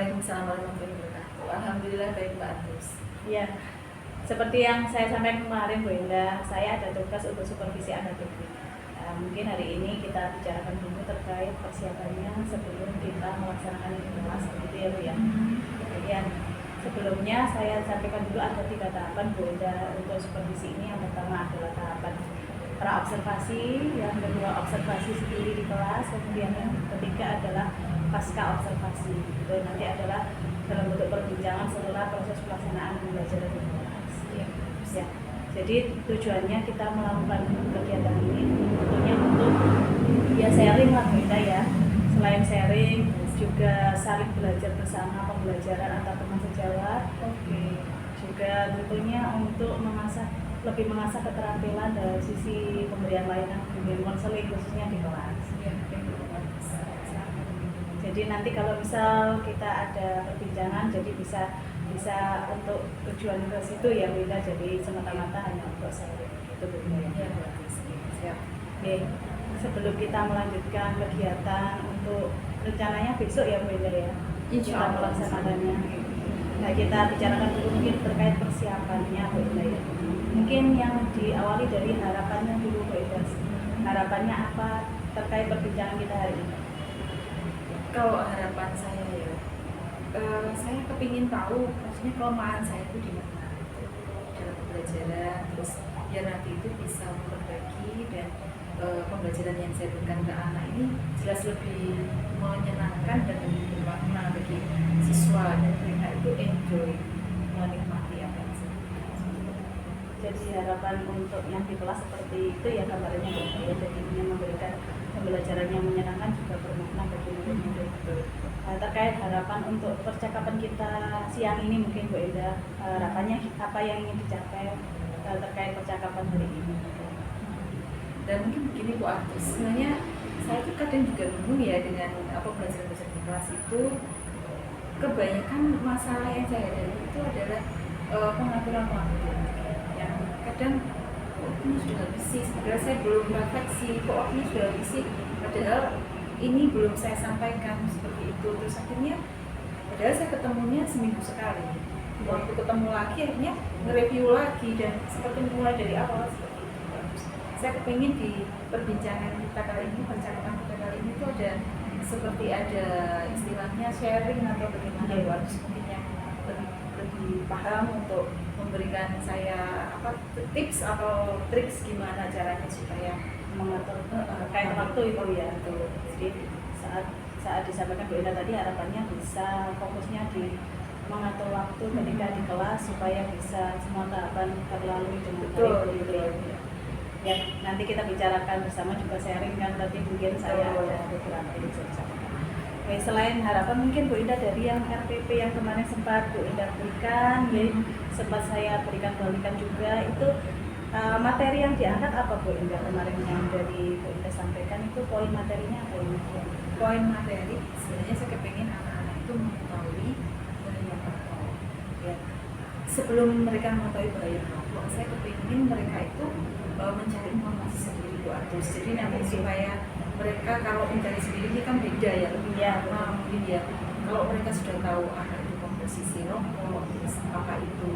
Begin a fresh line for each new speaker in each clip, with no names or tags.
Waalaikumsalam warahmatullahi wabarakatuh. Alhamdulillah baik Mbak Agus.
Ya, seperti yang saya sampaikan kemarin Bu Indah, saya ada tugas untuk supervisi anatomi. Mungkin hari ini kita bicarakan dulu terkait persiapannya sebelum kita melaksanakan di kelas, begitu ya Bu ya. Kemudian sebelumnya saya sampaikan dulu ada 3 tahapan Bu Indah untuk supervisi ini. Yang pertama adalah tahapan pra-observasi, yang kedua observasi sendiri di kelas, kemudian yang ketiga adalah pasca observasi. Itu nanti adalah dalam bentuk perbincangan setelah proses pelaksanaan pembelajaran di kelas. Ya. Jadi tujuannya kita melakukan kegiatan ini tentunya untuk ya sharing lah kita ya. Selain sharing juga saling belajar bersama, pembelajaran antar teman sejawat. Juga tentunya untuk lebih mengasah keterampilan dari sisi pemberian layanan bimbingan konseling khususnya di kelas. Jadi nanti kalau misal kita ada perbincangan, jadi bisa untuk tujuan ke situ ya Bu Indah, jadi semata-mata hanya untuk sharing itu Bu Indah ya. Siap. Oke, sebelum kita melanjutkan kegiatan untuk rencananya besok ya Bu Indah ya, kita melaksanakannya. Nah, kita bicarakan dulu mungkin terkait persiapannya Bu Indah ya. Mungkin yang diawali dari harapannya dulu Bu Indah. Harapannya apa terkait perbincangan kita hari ini?
Kalau harapan saya ya, saya kepingin tahu maksudnya kelemahan saya itu di mana dalam pembelajaran, terus biar nanti itu bisa memperbaiki dan pembelajaran yang saya berikan ke anak ini jelas lebih menyenangkan dan lebih bermakna bagi siswa dan mereka itu enjoy menikmati apa yang saya berikan.
Jadi harapan untuk yang di kelas seperti itu ya gambarannya Bu ya, jadi ingin memberikan pembelajaran yang menyenangkan juga bermakna bagi murid-murid. Terkait harapan untuk percakapan kita siang ini mungkin Bu Indah, harapannya apa yang ingin dicapai terkait percakapan hari ini?
Dan mungkin begini Bu Agus, sebenarnya saya tuh kadang juga bingung ya dengan pembelajaran di kelas itu. Kebanyakan masalah yang saya hadapi itu adalah pengaturan waktu yang kadang ini sudah habis sih, sebenarnya saya belum refleksi kok ini sudah habis sih, padahal ini belum saya sampaikan seperti itu. Terus akhirnya padahal saya ketemunya seminggu sekali, waktu ketemu lagi akhirnya nge-review lagi dan seperti mulai dari awal seperti itu. Saya kepingin di perbincangan kita kali ini, percakapan kita kali ini itu ada seperti ada istilahnya sharing atau bagaimana Bu Agus mungkin yang lebih paham untuk memberikan saya tips atau triks gimana caranya supaya
mengatur terkait waktu itu ya. Jadi saat disampaikan Bu Indah tadi harapannya bisa fokusnya di mengatur waktu ketika di kelas supaya bisa semua tahapan terlalui dengan baik. Ya, nanti kita bicarakan bersama juga sharing kan, tadi mungkin saya ada beberapa yang bisa disampaikan. Oke, selain harapan mungkin Bu Indah dari yang RPP yang kemarin sempat Bu Indah berikan, ya, sempat saya berikan juga itu materi yang diangkat apa Bu Indah kemarin yang dari Bu Indah sampaikan itu poin materinya apa ini?
Poin materi sebenarnya saya kepingin anak-anak itu mengetahui bahaya rokok. Ya, sebelum mereka mengetahui bahaya rokok, saya kepingin mereka itu mencari informasi sendiri Bu Agus. Jadi nanti supaya mereka kalau mencari sendiri ini kan beda ya, lebih mungkin ya. Kalau mereka sudah tahu apa itu komposisi rokok, terus apa itu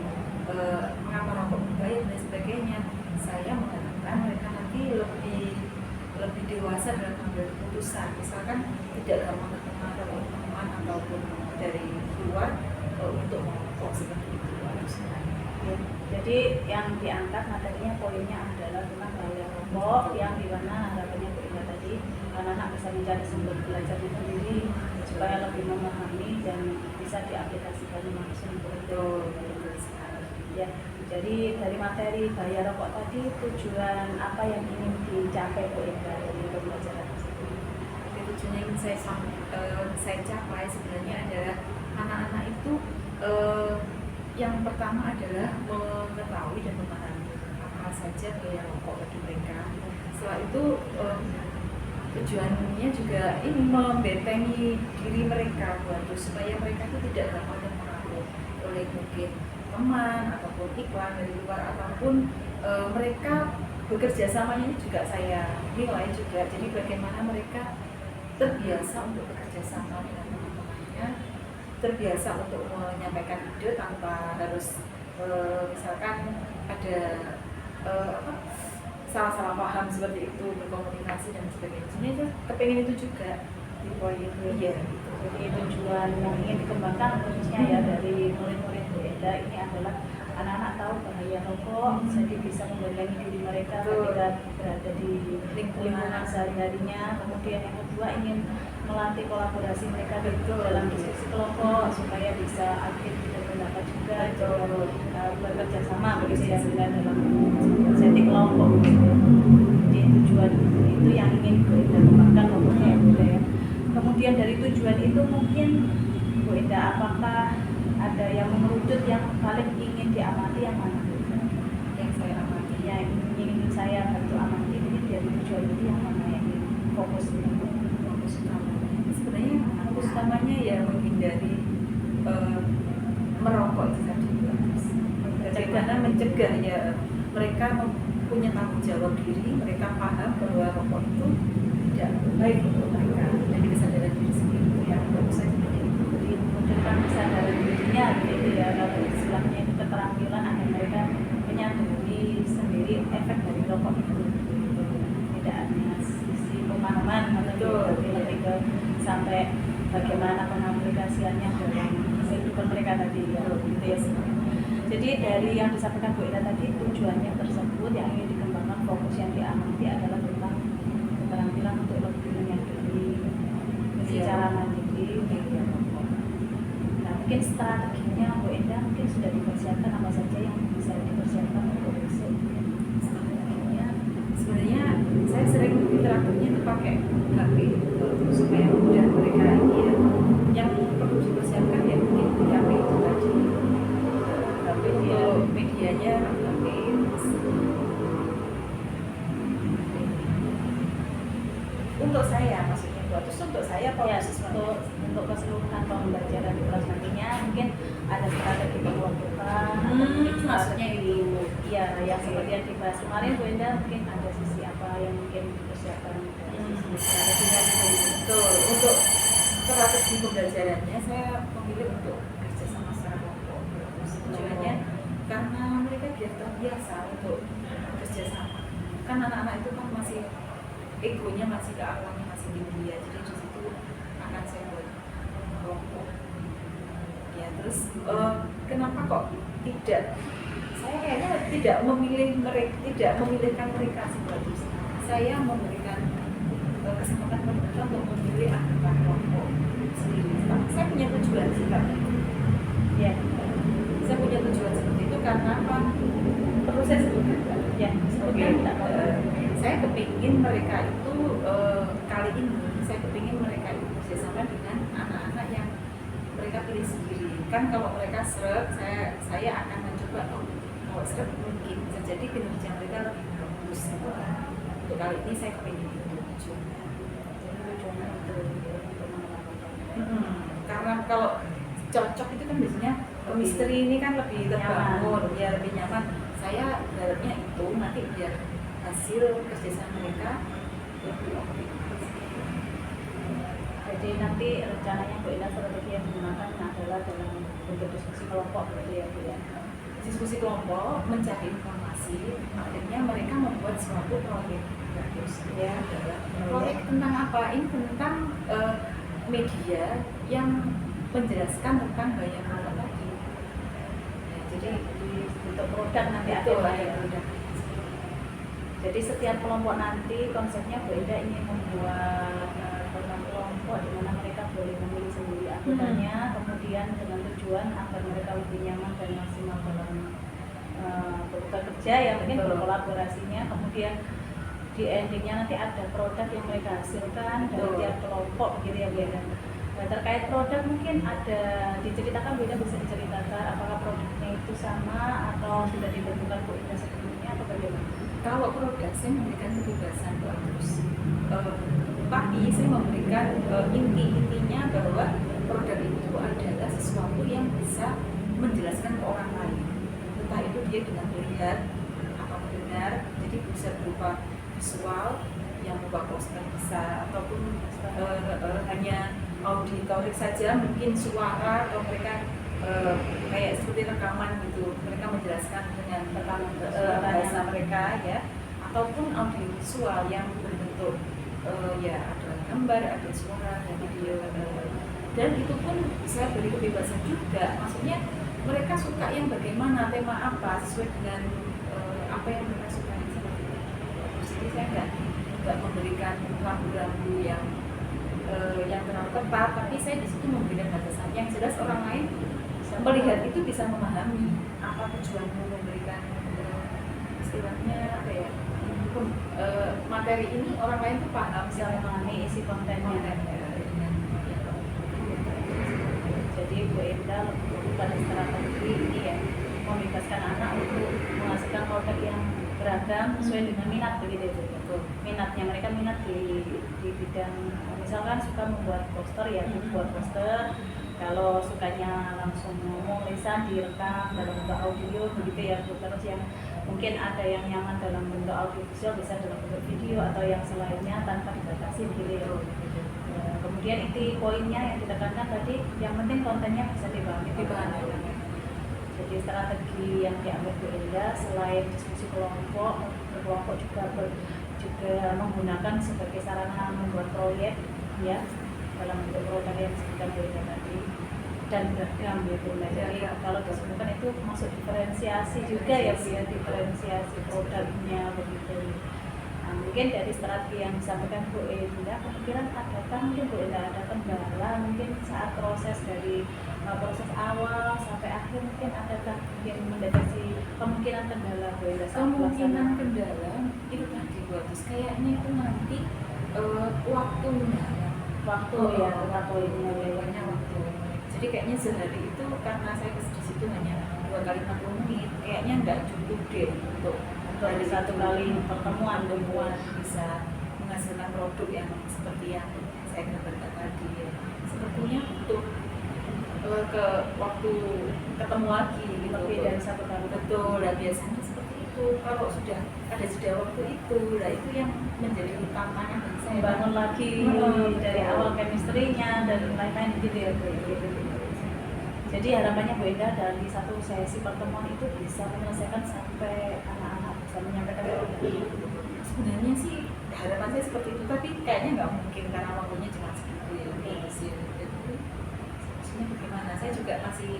mengapa rokok berbahaya dan sebagainya, saya mengharapkan mereka nanti lebih dewasa dalam mengambil keputusan. Misalkan tidak gampang ketemu teman ataupun dari luar untuk merokok seperti itu.
Ya, jadi yang diangkat materinya poinnya adalah tentang bahaya rokok yang dimana harapannya Bu Indah tadi anak-anak bisa mencari sumber belajarnya sendiri supaya lebih memahami dan bisa diaplikasikan langsung.
Betul.
Ya, jadi dari materi bahaya rokok tadi tujuan apa yang ingin dicapai Bu Indah dari pembelajaran tersebut?
Tujuan yang ingin saya capai sebenarnya adalah anak-anak itu yang pertama adalah mengetahui dan memahami apa saja bahaya rokok bagi mereka. Setelah itu tujuannya juga ini membentengi diri mereka supaya mereka itu tidak gampang terpengaruh oleh mungkin teman ataupun iklan dari luar ataupun mereka bekerja samanya ini juga saya nilai juga. Jadi bagaimana mereka terbiasa untuk bekerja sama dengan teman-temannya terbiasa untuk menyampaikan ide tanpa harus misalkan ada apa, salah-salah paham seperti itu, berkomunikasi dan sebagainya. Sebenarnya itu kepengen itu juga
di poin itu.
iya gitu.
Jadi tujuan yang ingin dikembangkan khususnya ya dari murid-murid Bu Enda ini adalah anak-anak tahu bahaya rokok, jadi bisa membentengi diri mereka ketika berada di lingkungan sehari-harinya. Kemudian yang kedua ingin melatih kolaborasi mereka dalam diskusi kelompok supaya bisa aktif berpendapat juga, bekerja sama begitu ya dalam setting kelompok gitu. Jadi tujuan itu yang ingin Bu Enda kembangkan pokoknya ya Bu Enda ya. Kemudian dari tujuan itu mungkin Bu Enda apakah ada yang mengerucut yang paling ingin diamati yang mana?
Yang saya amati,
Yang ingin saya bantu amati ini dari tujuan itu yang mana yang fokus
utamanya sebenarnya fokus utamanya ya menghindari merokok itu tadi, bagaimana mencegah ya mereka punya tanggung jawab diri, mereka paham bahwa rokok itu tidak baik untuk mereka, jadi kesadaran diri sendiri itu yang bagus saja.
Jadi menunjukkan kesadaran dirinya gitu ya, kalau istilahnya itu keterampilan agar mereka menyadari sendiri efek dari rokok itu. Tidak hanya sisi pemahaman atau lebih ke sampai bagaimana pengaplikasiannya dalam kehidupan mereka tadi ya, gitu ya sebenarnya. Jadi dari yang disampaikan Bu Enda tadi tujuannya tersebut yang ingin dikembangkan, fokus yang diamati adalah tentang keterampilan untuk lebih menyadari cara mandiri. Nah mungkin strateginya Bu Enda mungkin sudah dipersiapkan apa saja yang bisa dipersiapkan untuk besok.
Strateginya sebenarnya saya sering interaktifnya itu pakai HP supaya mudah mereka ini ya. Yang perlu dipersiapkan ya mungkin di HP itu tadi. HP untuk medianya HP. Untuk saya maksudnya buat terus untuk saya
Ya,
siswa
untuk keseluruhan pembelajaran di kelas nantinya mungkin ada strategi pembentukan
maksudnya itu
ya yang seperti yang dibahas kemarin Bu Enda mungkin ada sisi apa yang mungkin dipersiapkan dari sisi strateginya gitu.
betul. Untuk strategi pembelajarannya saya memilih untuk kerja sama secara kelompok. Tujuannya karena mereka biar terbiasa untuk bekerja sama. Kan anak-anak itu kan masih egonya masih ke awalnya masih tinggi ya, jadi di situ akan saya buat kelompok. Ya terus kenapa kok tidak? Saya kayaknya tidak memilihkan mereka sebagai saya memberikan kesempatan mereka untuk memilih anggota kelompok sendiri. Saya punya tujuan sih Kak.
Ya,
Saya punya tujuan seperti itu karena apa? Perlu saya sebutkan Kak?
ya,
Saya kepingin mereka itu kali ini saya kepingin mereka itu bersama dengan anak-anak yang mereka pilih sendiri. Kan kalau mereka seret, saya akan mencoba kalau seret mungkin bisa jadi kinerja mereka lebih bagus. Untuk kali ini saya kepingin itu tujuannya. Karena kalau cocok itu kan biasanya misteri ini kan lebih terbangun, ya lebih nyaman. Saya dalamnya itu nanti biar hasil kerjasama mereka lebih optimal.
Jadi nanti rencananya Bu Enda strategi yang digunakan adalah dalam bentuk diskusi kelompok gitu ya Bu ya.
Diskusi kelompok, mencari informasi, akhirnya mereka membuat suatu proyek bagus ya. Proyek tentang apa? Ini tentang media yang menjelaskan tentang bahaya rokok tadi. Ya, jadi
untuk produk nanti
itu
ada
ada
ya.
produk.
Jadi setiap kelompok nanti konsepnya Bu Enda ingin membuat program kelompok di mana mereka boleh memilih sendiri anggotanya, kemudian dengan tujuan agar mereka lebih nyaman dan maksimal dalam bekerja ya mungkin berkolaborasinya, kemudian di endingnya nanti ada produk yang mereka hasilkan dari tiap kelompok gitu ya Bu Enda. Nah, terkait produk mungkin ada diceritakan Bu Enda, bisa diceritakan apakah produknya itu sama atau sudah ditentukan Bu Enda sebelumnya atau bagaimana?
Kalau produk saya memberikan kebebasan bagus, tapi saya memberikan intinya bahwa produk itu adalah sesuatu yang bisa menjelaskan ke orang lain, entah itu dia dengan melihat atau mendengar, jadi bisa berupa visual yang berupa poster bisa ataupun hanya auditorik saja mungkin suara atau mereka kayak seperti rekaman gitu, mereka menjelaskan dengan bahasa mereka ya, ataupun audiovisual yang berbentuk ya ada gambar, ada suara, ada video, dan itu pun saya beri kebebasan juga, maksudnya mereka suka yang bagaimana, tema apa, sesuai dengan apa yang mereka suka seperti itu. Jadi saya nggak memberikan rambu-rambu yang terlalu ketat, tapi saya di situ memberikan batasan yang jelas orang lain melihat itu bisa memahami apa tujuanmu memberikan istilahnya apa ya, materi ini, orang lain tuh paham,
bisa memahami isi kontennya. Jadi Bu Enda pada strategi ini ya, membebaskan anak untuk menghasilkan produk yang beragam sesuai dengan minat begitu ya Bu. Minatnya mereka minat di bidang, misalkan suka membuat poster ya, membuat poster. Kalau sukanya langsung ngomong, lisan direkam dalam bentuk audio begitu ya Bu. Terus yang mungkin ada yang nyaman dalam bentuk audiovisual bisa dalam bentuk video atau yang selainnya tanpa dibatasi begitu ya Bu. Kemudian inti poinnya yang ditekankan tadi, yang penting kontennya bisa dipahami. Jadi strategi yang diambil Bu Enda selain diskusi kelompok, berkelompok juga menggunakan sebagai sarana membuat proyek ya dalam bentuk produk yang disebutkan Bu Enda tadi, dan beragam gitu. Jadi kalau disebutkan itu masuk diferensiasi juga ya Bu ya, diferensiasi produknya begitu. Nah, mungkin dari strategi yang disampaikan Bu Enda, kemungkinan adakah mungkin Bu Enda ada kendala mungkin saat proses dari proses awal sampai akhir, mungkin adakah yang mendeteksi kemungkinan kendala Bu Enda saat
kemungkinan kendala itu tadi bagus kayaknya itu nanti waktunya
waktu
waktu. Jadi kayaknya sehari itu karena saya di situ hanya 2 kali 40 menit, kayaknya nggak cukup deh untuk
dari satu kali pertemuan
bisa menghasilkan produk yang seperti yang saya gambarkan tadi ya. Sepertinya butuh ke waktu ketemu lagi gitu,
lebih dari satu kali.
Betul, dan biasanya seperti itu. Kalau sudah ada jeda waktu itu, nah itu yang menjadi tantangan bagi saya.
Bangun lagi dari awal chemistry-nya dan lain-lain gitu ya Bu. Jadi harapannya Bu Enda dari satu sesi pertemuan itu bisa menyelesaikan sampai anak-anak bisa menyampaikan produk.
Sebenarnya sih harapan saya seperti itu, tapi kayaknya nggak mungkin karena waktunya cuma segitu ya. Maksudnya bagaimana? Saya juga masih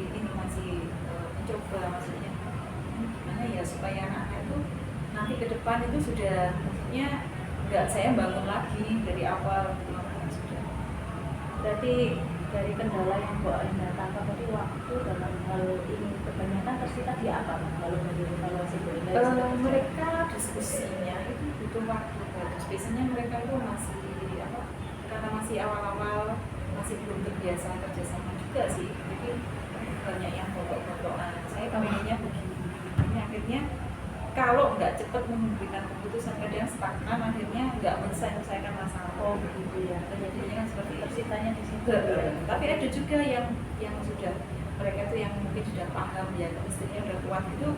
mencoba, maksudnya gimana ya supaya anak-anak itu nanti ke depan itu sudah, maksudnya nggak saya bangun lagi dari awal, sudah.
Berarti dari kendala yang Bu Enda tangkap tadi, waktu dalam hal ini kebanyakan tersita di apa kalau dari evaluasi Bu Enda?
Mereka diskusinya itu butuh waktu, terus biasanya mereka itu masih karena masih awal-awal, masih belum terbiasa kerjasama juga sih, jadi banyak yang botok-botokan. Saya pengennya begini, akhirnya kalau nggak cepat memberikan keputusan, kadang stagnan, akhirnya nggak menyelesaikan masalah.
Oh begitu ya,
Kejadiannya kan seperti itu.
tersitanya di situ.
Tapi ada juga yang sudah, mereka itu yang mungkin sudah paham ya, kemistrinya udah kuat, itu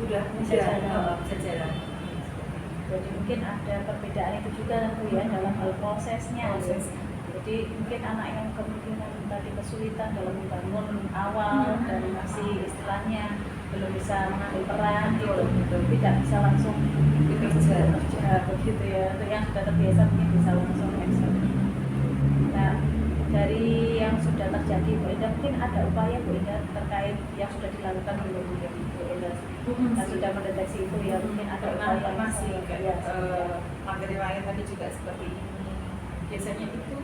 udah
Bisa
jalan.
Jadi mungkin ada perbedaan itu juga Bu ya dalam hal prosesnya. Jadi mungkin anak yang kemungkinan tadi kesulitan dalam membangun awal dan masih istilahnya belum bisa mengambil peran gitu, tidak bisa langsung kerja begitu ya. Untuk yang sudah terbiasa mungkin bisa langsung action. Nah, dari yang sudah terjadi Bu Enda, mungkin ada upaya Bu Enda terkait yang sudah dilakukan belum Bu Enda? Nah, sudah mendeteksi itu ya, mungkin ada upaya
masih
ya,
materi lain tadi juga seperti ini. Biasanya itu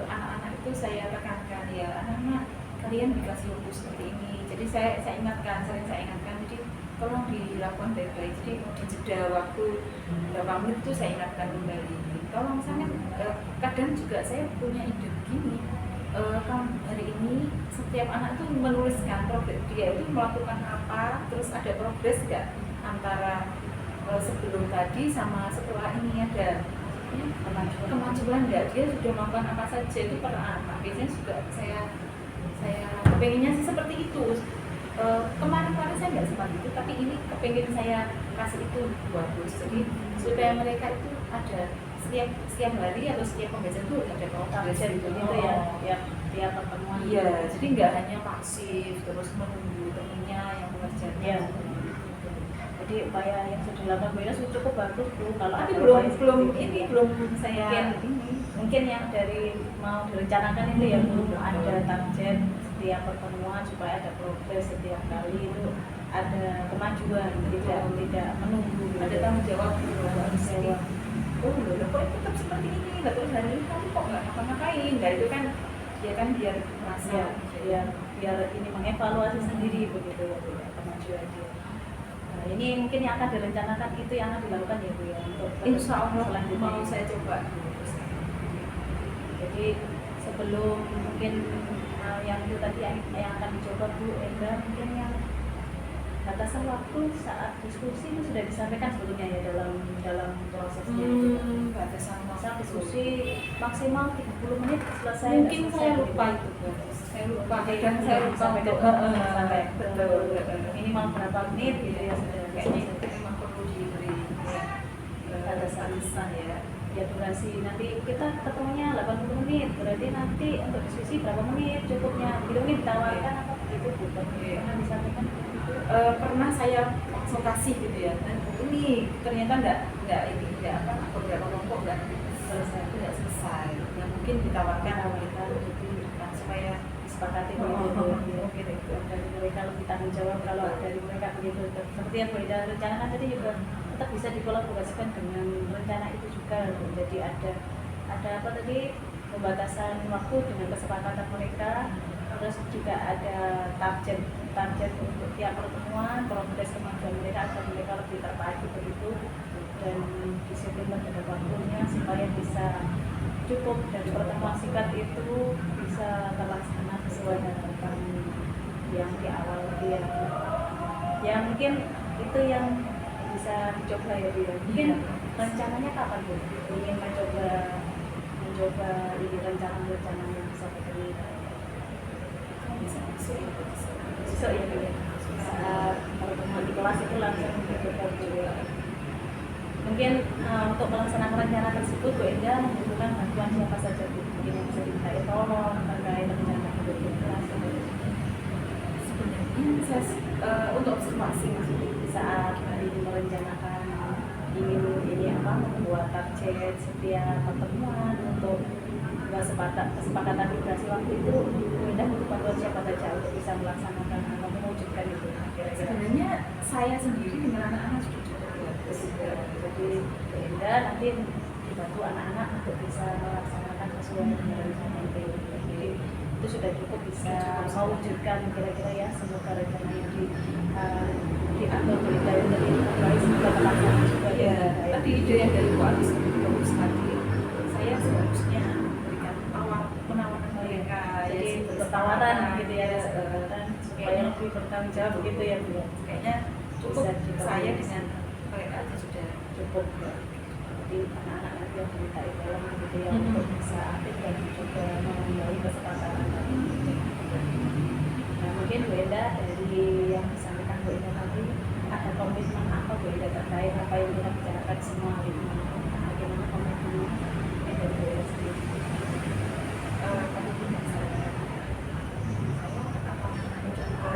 anak-anak itu saya tekankan ya, anak-anak kalian dikasih waktu seperti ini. Jadi saya ingatkan, sering saya ingatkan, jadi tolong dilakukan baik-baik. Jadi di jeda waktu berapa menit itu saya ingatkan kembali. Kalau misalnya kadang juga saya punya ide begini, kalau hari ini setiap anak itu menuliskan progres dia itu melakukan apa, terus ada progres nggak antara sebelum tadi sama setelah ini, ada kemajuan nggak, dia sudah melakukan apa saja itu per anak. Biasanya juga saya kepengennya sih seperti itu. Kemarin-kemarin saya nggak sempat itu, tapi ini kepengen saya kasih itu bagus, jadi supaya mereka itu ada setiap hari atau setiap pembelajaran itu ada progres
target gitu ya, tiap pertemuan.
Iya, jadi nggak hanya pasif terus menunggu temennya yang mengerjakan.
Iya. Jadi upaya yang sudah dilakukan Bu Ida cukup bagus Bu. Kalau
Tapi
ada
belum
upaya
ini belum saya
mungkin yang dari mau direncanakan itu ya Bu, ada target setiap pertemuan supaya ada progres setiap kali itu ada kemajuan, tidak menunggu,
ada tanggung jawab
tanggung jawab.
Oh loh, kok tetap seperti ini, nggak terus hari ini kamu kok nggak ngapa-ngapain, nah itu kan dia kan biar merasa
biar ini mengevaluasi sendiri begitu ya Bu, kemajuan dia. Nah, ini mungkin yang akan direncanakan itu yang akan dilakukan ya Bu ya untuk
insya Allah
selanjutnya.
mau saya coba.
Jadi sebelum mungkin yang itu tadi yang akan dicoba Bu Enda, mungkin yang batasan waktu saat diskusi itu sudah disampaikan sebelumnya ya dalam prosesnya.
Batasan
Saat diskusi maksimal 30 menit selesai.
Mungkin saya lupa itu, saya lupa
sampai
betul
minimal berapa menit gitu ya sudah.
Kayaknya itu memang perlu diberi batasan ya.
Ya durasi nanti kita ketemunya 80 menit, berarti nanti untuk diskusi berapa menit cukupnya, gitu mungkin ditawarkan apa begitu Bu, pernah disampaikan gitu.
Pernah saya konsultasi gitu ya, dan ini ternyata nggak beberapa kelompok nggak selesai, ya mungkin ditawarkan kita supaya
disepakati mungkin itu dari mereka lebih tanggung jawab, kalau dari mereka begitu seperti yang Bu Ida rencanakan tadi juga tetap bisa dikolaborasikan dengan rencana itu juga. Jadi ada apa tadi, pembatasan waktu dengan kesepakatan mereka, terus juga ada target untuk tiap pertemuan, progres kemajuan mereka agar mereka lebih terpadu begitu, dan disiplin terhadap waktunya supaya bisa cukup dan pertemuan singkat itu bisa terlaksana sesuai harapan yang di awal dia. Ya mungkin itu yang bisa dicoba ya Bu. Mungkin rencananya kapan Bu? Ingin mencoba ini rencana yang bisa begini. Besok ya Bu ya. Saat pertemuan di kelas itu langsung dicoba Bu. Mungkin untuk melaksanakan rencana tersebut Bu Enda membutuhkan bantuan siapa saja Bu? Mungkin yang bisa diminta tolong terkait rencana untuk kelas.
Sebenarnya saya untuk observasi maksudnya
saat hari ini merencanakan ingin membuat target setiap pertemuan untuk kesepakatan durasi waktu itu, mudah untuk bantuan siapa saja untuk bisa melaksanakan atau mewujudkan itu.
Sebenarnya saya sendiri dengan anak-anak sudah cukup bagus.
Jadi Enda nanti dibantu anak-anak untuk bisa melaksanakan sesuai dengan rencana itu. Jadi itu sudah cukup bisa mewujudkan kira-kira ya semoga rencana yang diatur dari tadi semoga terlaksana juga
ya. Tapi ide yang dari Bu Alis itu bagus sekali. Saya seharusnya memberikan penawaran mereka,
jadi bertawaran gitu ya, supaya lebih bertanggung jawab begitu ya Bu.
Kayaknya cukup saya dengan mereka aja sudah
cukup. Jadi anak-anak nanti yang diminta dalam gitu ya untuk bisa aktif dan juga mengambil kesempatan. Nah mungkin Bu Enda dari yang disampaikan Bu Enda tadi, ada komitmen apa Bu Enda terkait apa yang kita bicarakan semua hari ini? Bagaimana komitmennya dari Bu Enda sendiri?
Komitmen saya akan mencoba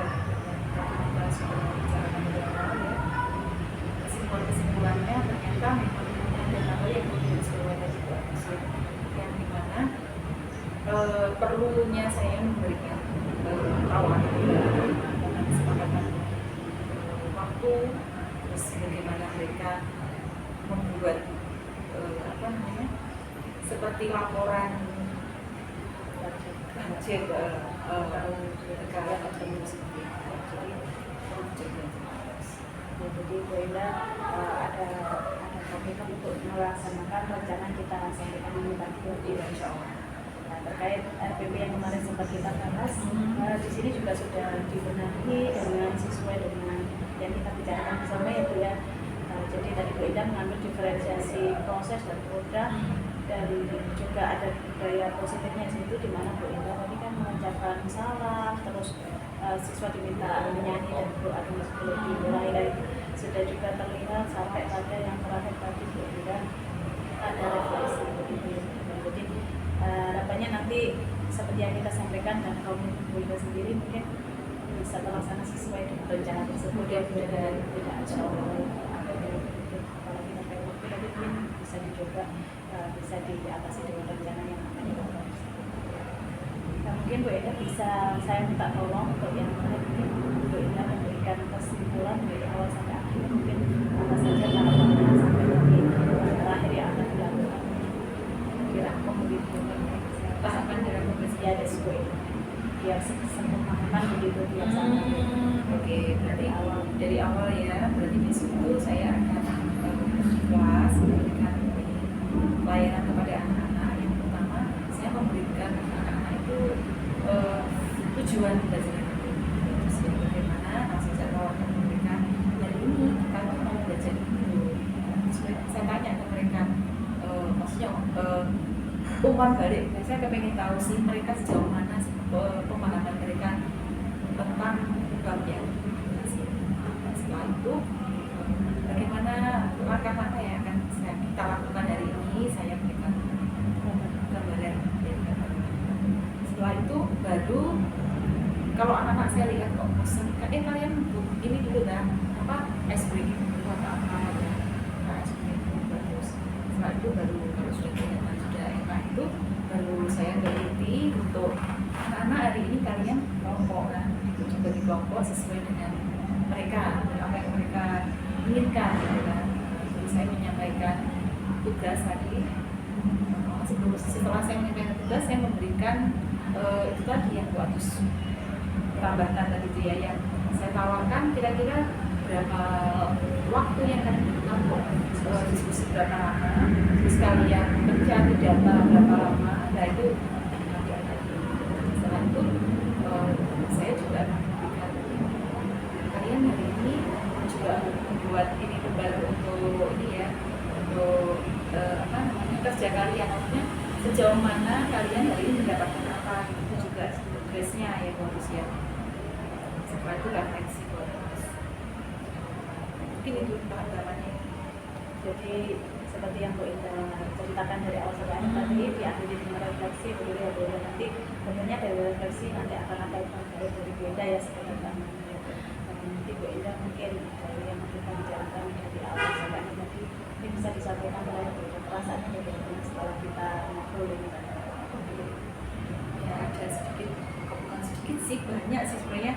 kita sudah bicarakan dari awal ya. Kesimpulannya ternyata memang ada hal yang perlu sesuai tadi Bu Agus, yang dimana perlunya saya memberikan tawaran dengan kesepakatan waktu, terus bagaimana mereka membuat seperti laporan budget negara atau seperti itu. Jadi projectnya
Jadi Bu Enda ada komitmen untuk melaksanakan rencana kita sampaikan ini tadi.
Insya Allah.
Nah, terkait RPP yang kemarin sempat kita bahas, di sini juga sudah dibenahi dengan sesuai dengan yang kita bicarakan bersama ya Bu ya. Jadi tadi Bu Enda mengambil diferensiasi proses dan produk, dan juga ada budaya positifnya di situ, di mana Bu Enda tadi kan mengucapkan salam, terus siswa diminta menyanyi dan berdoa dengan psikologi lain-lain, sudah juga terlihat sampai pada yang terakhir tadi Bu Enda ada refleksi seperti yang kita sampaikan dan kaum Bu Ida sendiri mungkin bisa terlaksana sesuai dengan rencana tersebut.
Mudah-mudahan
tidak ada apalagi terkait waktu, tapi mungkin bisa dicoba, bisa diatasi dengan rencana yang akan dilakukan. Nah, mungkin Bu Ida bisa saya minta tolong untuk yang mana mungkin Bu Ida memberikan kesimpulan dari awal sampai akhir, mungkin apa saja tahapannya sampai nanti terakhir yang akan dilakukan. Kira begitu
tahapan dalam
ya ada sesuai biar sempurna begitu dilaksanakan.
Oke, berarti dari awal ya, berarti besok itu saya akan di kelas memberikan pelayanan kepada anak-anak. Yang pertama, saya memberikan anak-anak itu tujuan belajar itu. Terus ya, bagaimana langsung saya tawarkan memberikan hari ini kita mau belajar dulu. Terus saya tanya ke mereka, maksudnya umpan balik, saya kepengen tahu sih mereka sejauh mana pemahaman mereka tentang babnya. Setelah itu bagaimana langkah-langkah yang akan kita lakukan hari ini, saya berikan gambaran. Setelah itu baru kalau anak-anak saya lihat kok bosan, kalian ini dulu dah apa ice breaking dulu atau apa ya, ice breaking bagus. Setelah itu baru kalau sudah kelihatan sudah enak itu baru saya teliti untuk anak-anak hari ini kalian kelompok kan, coba di kelompok sesuai dengan mereka apa yang mereka inginkan gitu kan. Jadi saya menyampaikan tugas tadi. Setelah saya menyampaikan tugas, saya memberikan itu tadi yang harus tambahkan tadi itu ya, yang saya tawarkan kira-kira berapa waktu yang akan ditampung, diskusi berapa lama, terus kalian mencari data berapa lama. Nah itu nanti ada. Setelah itu saya juga akan memberikan kalian hari ini juga membuat ini kembali untuk ini ya, untuk apa namanya kerja kalian, maksudnya sejauh mana kalian hari ini mendapatkan apa, itu juga tugasnya ya harus ya. Setelah itu refleksi mungkin itu tahapannya.
Jadi seperti yang Bu Ida ceritakan dari awal sampai akhir tadi, diakhiri dengan refleksi, boleh nanti tentunya dari refleksi nanti akan ada dari Bu Ida ya seperti namanya. Nanti Bu Ida mungkin dari yang kita bicarakan dari awal sampai akhir tadi ini bisa disampaikan oleh Bu Ida perasaannya bagaimana setelah kita ngobrol dengan
Ya ada sedikit, bukan sedikit sih, banyak sih sebenarnya.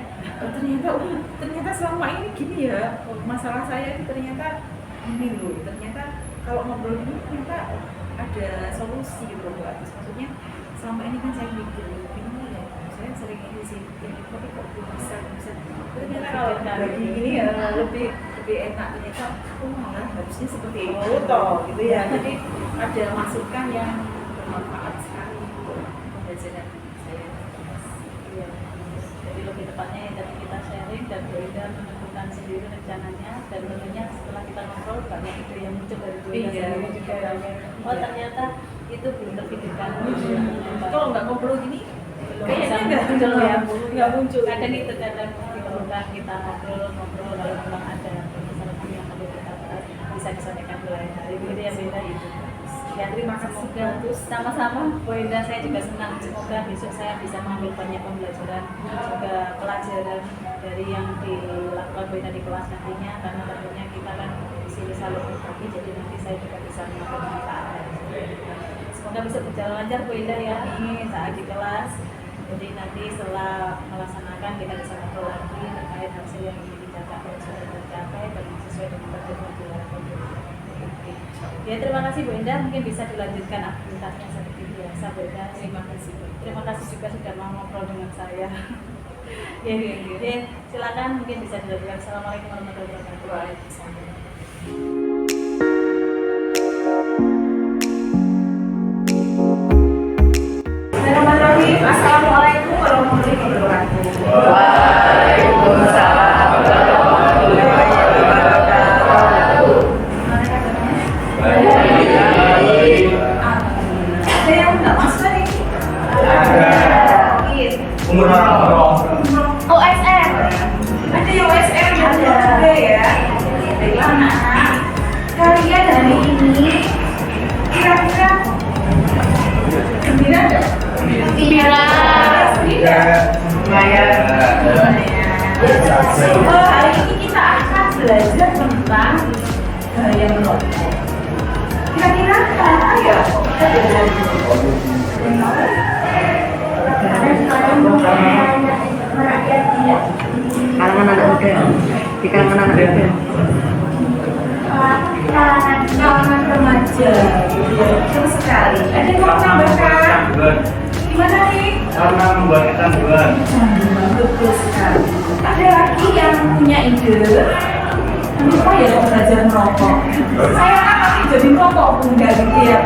Ternyata selama ini gini ya, masalah saya itu ternyata ini loh, ternyata kalau ngobrol ini ternyata ada solusi gitu loh Bu Atis. Maksudnya selama ini kan saya mikir gimana ya, saya sering ini sih, tapi kok bisa ternyata kalau bagi ini ya lebih enak, ternyata malah harusnya seperti itu toh gitu ya. Jadi ada masukan yang bermanfaat sekali untuk pembelajaran saya.
ya. Jadi lebih tepatnya yang tadi kita sharing dan Bu Ida menentukan sendiri rencananya, dan tentunya setelah kita ngobrol banyak ide yang muncul dari Bu Ida sendiri juga. Oh ternyata itu belum terpikirkan.
Kalau nggak ngobrol gini
Kayaknya
nggak muncul ya, nggak muncul.
Kadang itu kadang diperlukan kita ngobrol lalu memang ada permasalahan yang perlu kita bahas, bisa disampaikan di lain hari. Begitu ya Bu Ida. Ya terima kasih juga. Sama-sama Bu Ida, saya juga senang. Semoga besok saya bisa mengambil banyak pembelajaran, juga pelajaran dari yang dilakukan Bu Ida di kelas nantinya, karena tentunya kita kan di sini selalu berbagi, jadi nanti saya juga bisa mengambil manfaat dari sini. Semoga bisa berjalan lancar Bu Ida ya ini saat di kelas. Jadi nanti setelah melaksanakan kita bisa ngobrol lagi terkait hasil yang ingin dicapai dan sudah tercapai dan sesuai dengan target yang dilakukan. Ya terima kasih Bu Ida, mungkin bisa dilanjutkan aktivitasnya seperti biasa Bu Ida.
Terima kasih.
Terima kasih juga sudah mau ngobrol dengan saya. Ya, silakan mungkin bisa dilanjutkan. Assalamualaikum warahmatullahi wabarakatuh.
Waalaikumsalam. Assalamualaikum warahmatullahi wabarakatuh.
Waalaikumsalam warahmatullahi wabarakatuh.
Ada yang nggak masuk hari ini?
Umur berapa?
OSM. Ada yang OSM juga ya. Baiklah anak-anak, kalian hari ini kira-kira gembira nggak?
Gembira.
Hari ini kita akan belajar tentang bahaya merokok. Kira-kira kenapa ya?
Kalangan anak muda, di kalangan anak muda.
Kalangan remaja, betul sekali. Ada yang mau tambahkan? Gimana nih?
Karena membuat kecanduan.
Betul sekali. Ada lagi yang punya ide? Kenapa ya kok belajar merokok? Saya kan masih jadi merokok bunda gitu ya.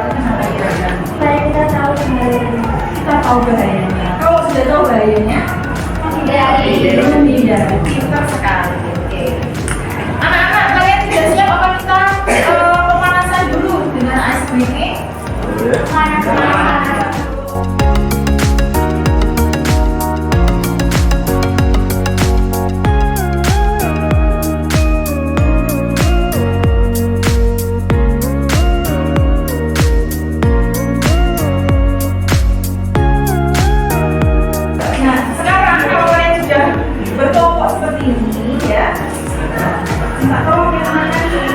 Supaya kita tahu bahayanya.
Kita tahu bahayanya. Kalau sudah tahu bahayanya, menghindari. Pintar sekali. Oke. Anak-anak, kalian sudah siap apa kita pemanasan dulu dengan ice breaking? Nah, sekarang kalau kalian sudah berkelompok seperti ini ya, minta tolong yang mana nih?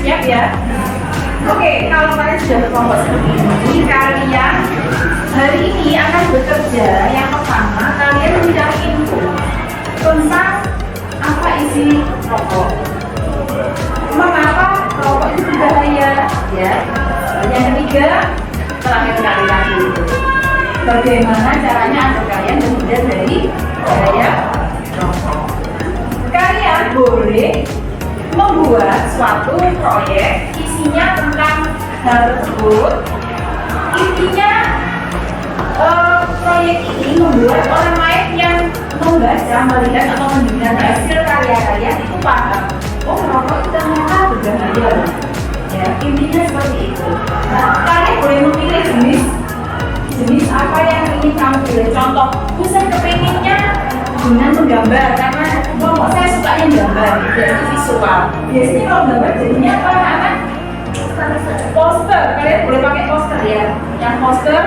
Siap ya? Oke, kalau kalian sudah berkelompok seperti ini, kalian hari ini akan bekerja. Yang pertama, kalian mencari info tentang apa isi rokok. Mengapa rokok itu berbahaya? Ya. Yang ketiga, terakhir kali lagi bagaimana caranya agar kalian terhindar dari bahaya rokok. Kalian boleh membuat suatu proyek isinya tentang hal tersebut. Intinya proyek ini membuat orang lain yang membaca, melihat atau mendengar hasil karya kalian itu paham, oh rokok itu ternyata berbahaya. Ya, intinya seperti itu. Nah, kalian boleh memilih jenis apa yang ingin kamu pilih. Contoh, saya kepinginnya dengan menggambar karena kelompok saya sukanya gambar, jadi visual. Biasanya kalau gambar jadinya apa anak? Poster. Kalian boleh pakai poster ya. Yang poster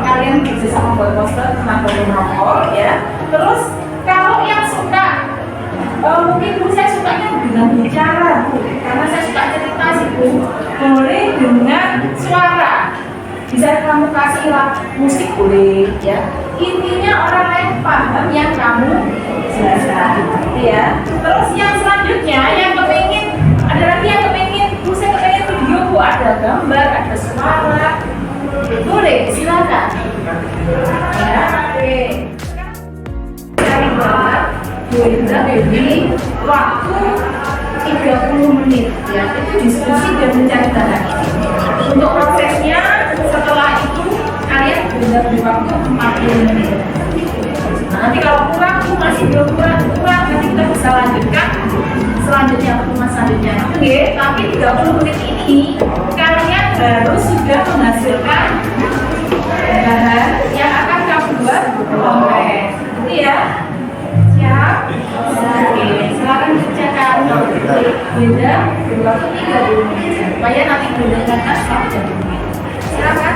kalian bisa sama buat poster tentang bahaya merokok ya. Terus kalau yang suka mungkin saya sukanya dengan bicara, karena saya suka cerita sih Bu. Boleh dengan suara. Bisa kamu kasih musik boleh ya. Intinya orang lain paham yang kamu jelaskan ya. Terus yang selanjutnya yang kepingin, ada lagi yang kepingin, saya kepingin video Bu, ada gambar, ada suara. Boleh, silakan. Ya, oke. Cari banget. Kita beri waktu 30 menit ya, itu diskusi dan mencari bahan. Untuk prosesnya setelah itu kalian sudah beri waktu 40 menit. Nah, nanti kalau kurang tuh masih belum kurang, nanti kita bisa lanjutkan selanjutnya pertemuan selanjutnya. Oke, tapi 30 menit ini kalian harus sudah menghasilkan bahan yang akan kamu buat kongres. Itu ya. Siap? Oke, silakan kerjakan. Beda berwaktu 30 menit supaya nanti mendengarkan 1 menit. Silakan.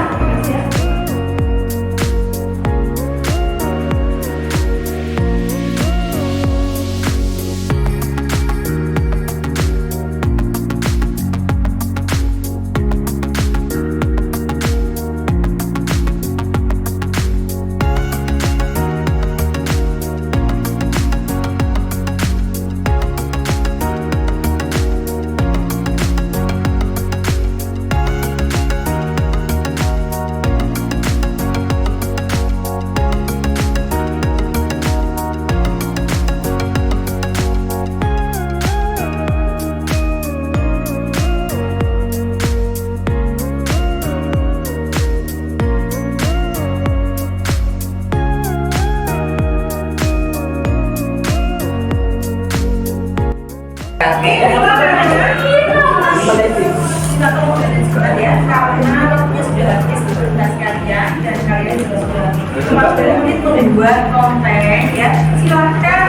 Kita tolong dan ya, karena waktunya sudah habis tugas kalian dan kalian juga sudah membuat konten ya. Silakan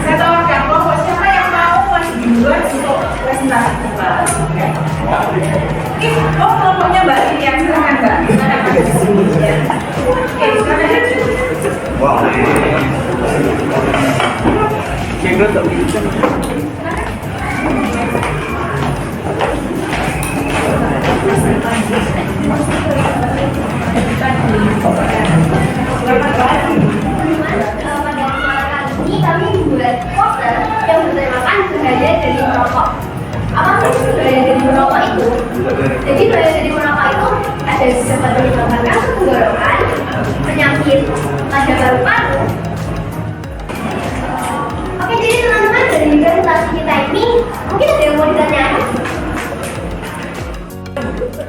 saya tawarkan kelompok siapa yang mau masih di luar untuk presentasi tugas. Ya. Oke, kelompoknya Mbak Lilian, silakan Mbak. Silakan. Oke, silakan.
Ini kami membuat poster yang bertemakan bahaya dari merokok. Apa sih bahaya dari merokok itu? Jadi bahaya dari merokok itu ada seperti menyebabkan kanker tenggorokan, penyakit pada paru-paru. Oke, jadi teman-teman dari presentasi kita ini mungkin ada yang mau ditanyakan?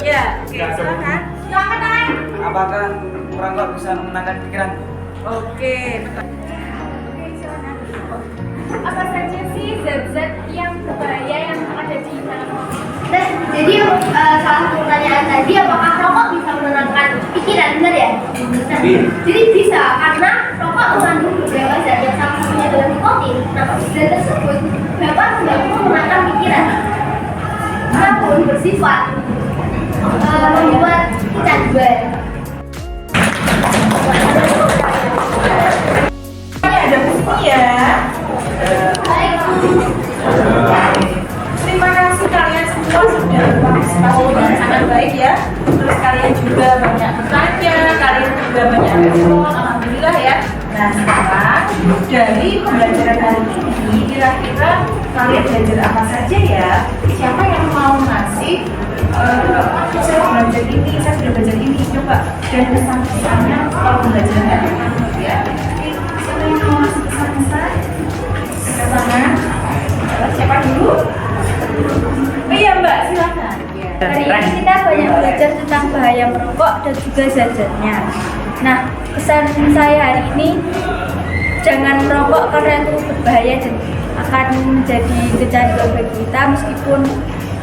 Ya, oke, silakan.
Silakan tangan.
Apakah merokok bisa menenangkan pikiran?
Oke.
Apa saja sih zat-zat yang berbahaya yang ada di dalam rokok? Nah, jadi salah satu pertanyaan tadi, apakah rokok bisa menenangkan pikiran, benar ya? Nah, jadi bisa, karena rokok mengandung beberapa zat yang salah satunya adalah nikotin. Nah, zat tersebut dapat menenangkan pikiran, namun bersifat membuat kecanduan.
Ada bukti ya.
Baik.
Terima kasih kalian semua sudah berpartisipasi dengan sangat baik ya. Terus kalian juga banyak bertanya, kalian juga banyak respon, alhamdulillah ya. Nah sekarang dari pembelajaran hari ini kira-kira kalian belajar apa saja ya? Siapa yang mau ngasih? Saya belajar ini, saya sudah belajar ini, coba dan pesan-pesannya kalau pembelajaran hari ini ya. Siapa yang mau ngasih pesan-pesan? Pesan-pesan? Siapa dulu? Oh iya Mbak, silakan.
Hari ini kita banyak belajar tentang bahaya merokok dan juga zat-zatnya. Nah, pesan saya hari ini, jangan merokok karena itu berbahaya dan akan menjadi kecanduan bagi kita meskipun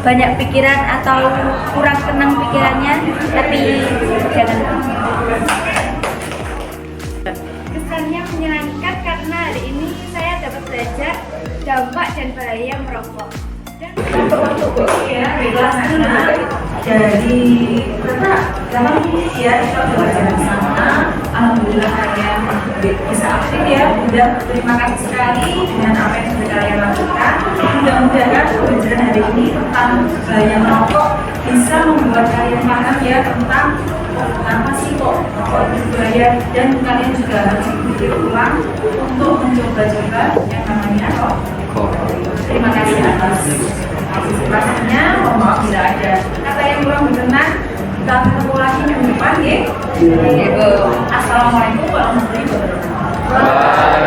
banyak pikiran atau kurang tenang pikirannya, tapi jangan. Kesannya menyenangkan karena hari ini saya dapat belajar dampak dan bahaya merokok.
Untuk ya, kelas dari berapa? 8 menit ya, kita udah belajar bersama. Alhamdulillah kalian bisa aktif ya. Udah terima kasih sekali dengan apa yang sudah kalian lakukan. Mudah-mudahan pembelajaran hari ini tentang bahaya merokok bisa membuat kalian paham ya tentang apa sih kok rokok itu berbahaya, dan kalian juga harus berpikir ulang untuk mencoba-coba yang namanya rokok. Terima kasih atas partisipasinya. Mohon maaf bila ada kata yang kurang berkenan. Kita ketemu lagi minggu depan ya. Assalamualaikum warahmatullahi wabarakatuh.